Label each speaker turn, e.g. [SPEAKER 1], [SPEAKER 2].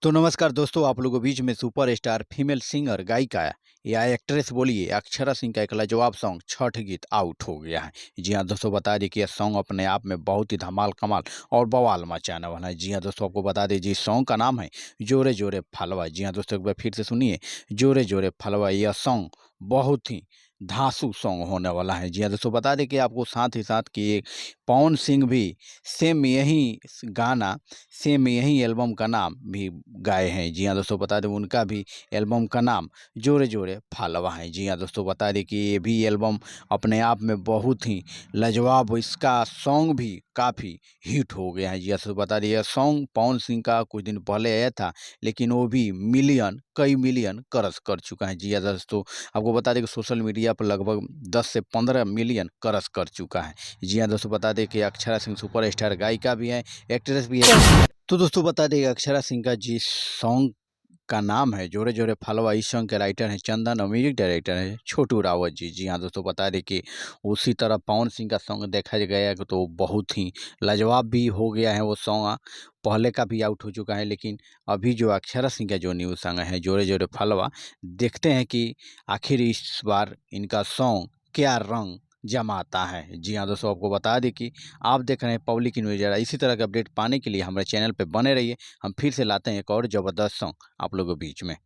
[SPEAKER 1] तो नमस्कार दोस्तों, आप लोगों के बीच में सुपरस्टार फीमेल सिंगर गायिका या एक्ट्रेस बोलिए अक्षरा सिंह का एक लाजवाब सॉन्ग छठ गीत आउट हो गया है। जी हाँ दोस्तों, बता दें कि यह सॉन्ग अपने आप में बहुत ही धमाल कमाल और बवाल मचाने वाला है। जी हाँ दोस्तों, आपको बता दीजिए इस सॉन्ग का नाम है जोरे जोरे फलवा। जी हाँ दोस्तों, एक बार फिर से सुनिए जोरे जोरे फलवा। यह सॉन्ग बहुत ही धांसू सॉन्ग होने वाला है। जी हाँ दोस्तों, बता दें कि आपको साथ ही साथ कि एक पवन सिंह भी सेम यही गाना सेम यही एल्बम का नाम भी गाए हैं। जी हाँ दोस्तों, बता दें उनका भी एल्बम का नाम जोरे जोरे फालवा है। जी हाँ दोस्तों, बता दें कि ये भी एल्बम अपने आप में बहुत ही लाजवाब, इसका सॉन्ग भी काफ़ी हिट हो गया है। जी हाँ दोस्तों, बता दें यह सॉन्ग पवन सिंह का कुछ दिन पहले आया था, लेकिन वो भी कई मिलियन क्रॉस कर चुका है। जी हाँ दोस्तों, आपको बता दें कि सोशल मीडिया पर लगभग 10 से 15 मिलियन क्रॉस कर चुका है। जी हाँ दोस्तों, बता दें कि अक्षरा सिंह सुपरस्टार गायिका भी है, एक्ट्रेस भी है। तो दोस्तों, बता दें अक्षरा सिंह का जिस सॉन्ग का नाम है जोरे जोरे फलवा, इस सॉन्ग के राइटर हैं चंदन और म्यूजिक डायरेक्टर है छोटू रावत जी। जी हाँ दोस्तों, बता दें कि उसी तरह पवन सिंह का सॉन्ग देखा गया है तो बहुत ही लाजवाब भी हो गया है वो सॉन्ग। पहले का भी आउट हो चुका है, लेकिन अभी जो अक्षरा सिंह का जो न्यू सॉन्ग है जोरे जोरे फलवा, देखते हैं कि आखिर इस बार इनका सॉन्ग क्या रंग जमाता है। जी हाँ दोस्तों, आपको बता दें कि आप देख रहे हैं पब्लिक न्यूज़। इसी तरह के अपडेट पाने के लिए हमारे चैनल पे बने रहिए। हम फिर से लाते हैं एक और ज़बरदस्त सॉन्ग आप लोगों के बीच में।